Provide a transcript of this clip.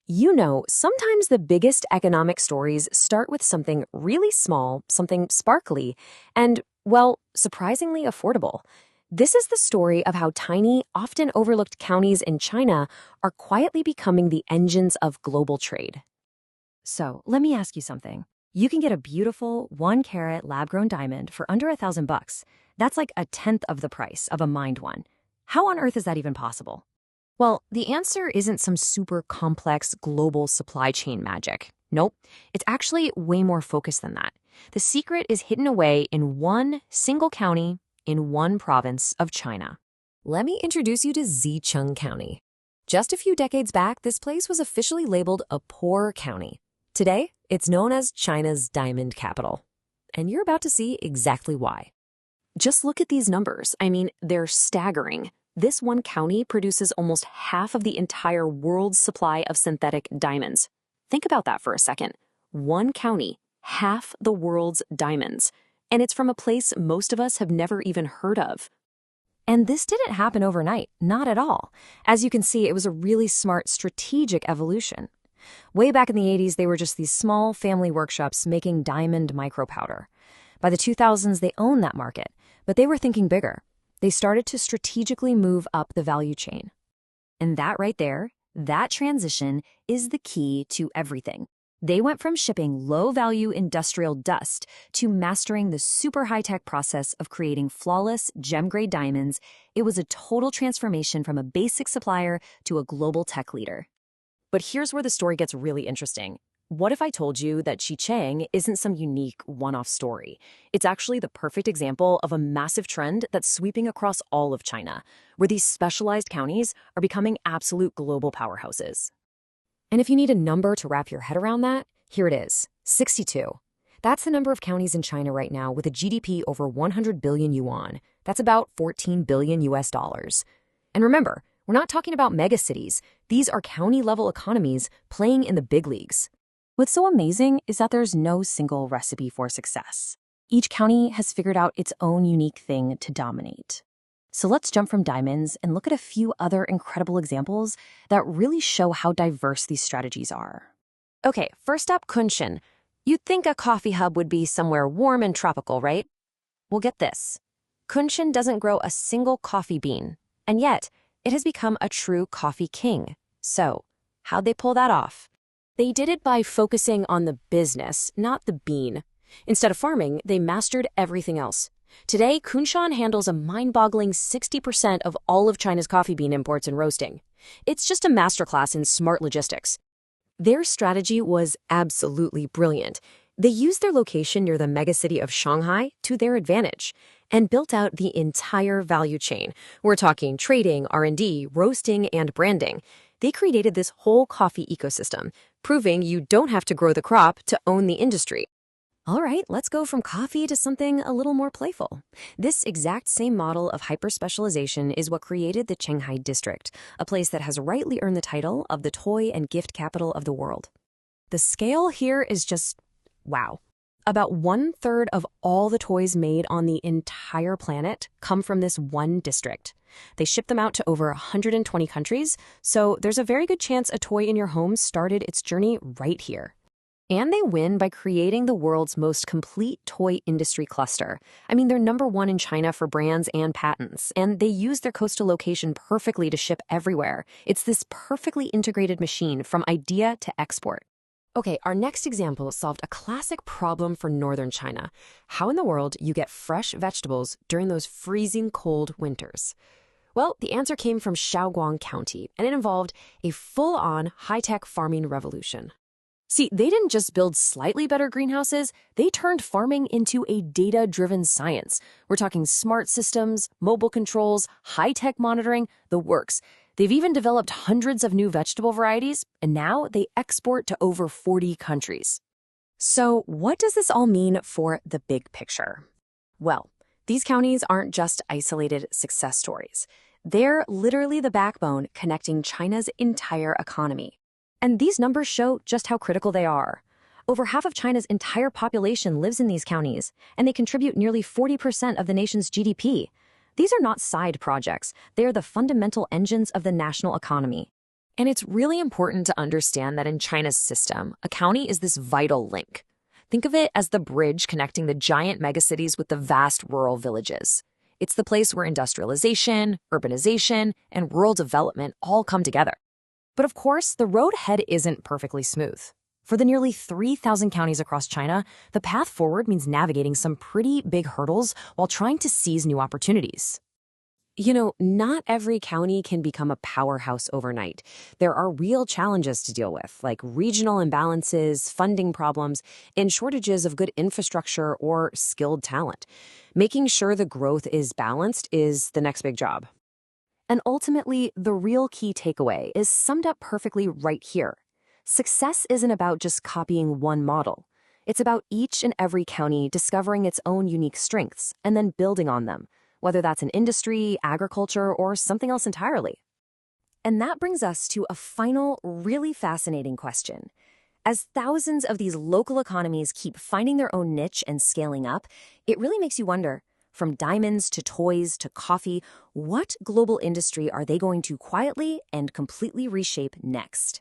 You know, sometimes the biggest economic stories start with something really small, something sparkly, and, well, surprisingly affordable. This is the story of how tiny, often overlooked counties in China are quietly becoming the engines of global trade. So let me ask you something. You can get a beautiful 1 carat lab-grown diamond for under $1,000. That's like a tenth of the price of a mined one. How on earth is that even possible? Well, the answer isn't some super complex global supply chain magic. Nope, it's actually way more focused than that. The secret is hidden away in one single county in one province of China. Let me introduce you to Zicheng County. Just a few decades back, this place was officially labeled a poor county. Today, it's known as China's diamond capital. And you're about to see exactly why. Just look at these numbers. I mean, they're staggering. This one county produces almost half of the entire world's supply of synthetic diamonds. Think about that for a second. One county, half the world's diamonds. And it's from a place most of us have never even heard of. And this didn't happen overnight, not at all. As you can see, it was a really smart strategic evolution. Way back in the 80s, they were just these small family workshops making diamond micropowder. By the 2000s, they owned that market, but they were thinking bigger. They started to strategically move up the value chain. And that right there, that transition is the key to everything. They went from shipping low-value industrial dust to mastering the super high-tech process of creating flawless, gem-grade diamonds. It was a total transformation from a basic supplier to a global tech leader. But here's where the story gets really interesting. What if I told you that Xicheng isn't some unique one-off story? It's actually the perfect example of a massive trend that's sweeping across all of China, where these specialized counties are becoming absolute global powerhouses. And if you need a number to wrap your head around that, here it is, 62. That's the number of counties in China right now with a GDP over 100 billion yuan. That's about 14 billion US dollars. And remember, we're not talking about megacities. These are county-level economies playing in the big leagues. What's so amazing is that there's no single recipe for success. Each county has figured out its own unique thing to dominate. So let's jump from diamonds and look at a few other incredible examples that really show how diverse these strategies are. Okay, first up, Kunshan. You'd think a coffee hub would be somewhere warm and tropical, right? Well, get this. Kunshan doesn't grow a single coffee bean, and yet it has become a true coffee king. So, how'd they pull that off? They did it by focusing on the business, not the bean. Instead of farming, they mastered everything else. Today, Kunshan handles a mind-boggling 60% of all of China's coffee bean imports and roasting. It's just a masterclass in smart logistics. Their strategy was absolutely brilliant. They used their location near the megacity of Shanghai to their advantage and built out the entire value chain. We're talking trading, R&D, roasting, and branding. They created this whole coffee ecosystem, proving you don't have to grow the crop to own the industry. All right, let's go from coffee to something a little more playful. This exact same model of hyper-specialization is what created the Shanghai district, a place that has rightly earned the title of the toy and gift capital of the world. The scale here is just wow. About 1/3 of all the toys made on the entire planet come from this one district. They ship them out to over 120 countries, so there's a very good chance a toy in your home started its journey right here. And they win by creating the world's most complete toy industry cluster. I mean, they're #1 in China for brands and patents, and they use their coastal location perfectly to ship everywhere. It's this perfectly integrated machine from idea to export. Okay, our next example solved a classic problem for northern China. How in the world you get fresh vegetables during those freezing cold winters? Well, the answer came from Shaoguang County, and it involved a full-on high-tech farming revolution. See, they didn't just build slightly better greenhouses, they turned farming into a data-driven science. We're talking smart systems, mobile controls, high-tech monitoring, the works. They've even developed hundreds of new vegetable varieties, and now they export to over 40 countries. So what does this all mean for the big picture? Well, these counties aren't just isolated success stories. They're literally the backbone connecting China's entire economy. And these numbers show just how critical they are. Over half of China's entire population lives in these counties, and they contribute nearly 40% of the nation's GDP. These are not side projects. They are the fundamental engines of the national economy. And it's really important to understand that in China's system, a county is this vital link. Think of it as the bridge connecting the giant megacities with the vast rural villages. It's the place where industrialization, urbanization, and rural development all come together. But of course, the road ahead isn't perfectly smooth. For the nearly 3,000 counties across China, the path forward means navigating some pretty big hurdles while trying to seize new opportunities. Not every county can become a powerhouse overnight. There are real challenges to deal with, like regional imbalances, funding problems, and shortages of good infrastructure or skilled talent. Making sure the growth is balanced is the next big job. And ultimately, the real key takeaway is summed up perfectly right here. Success isn't about just copying one model. It's about each and every county discovering its own unique strengths and then building on them, whether that's in industry, agriculture, or something else entirely. And that brings us to a final, really fascinating question. As thousands of these local economies keep finding their own niche and scaling up, it really makes you wonder, from diamonds to toys to coffee, what global industry are they going to quietly and completely reshape next?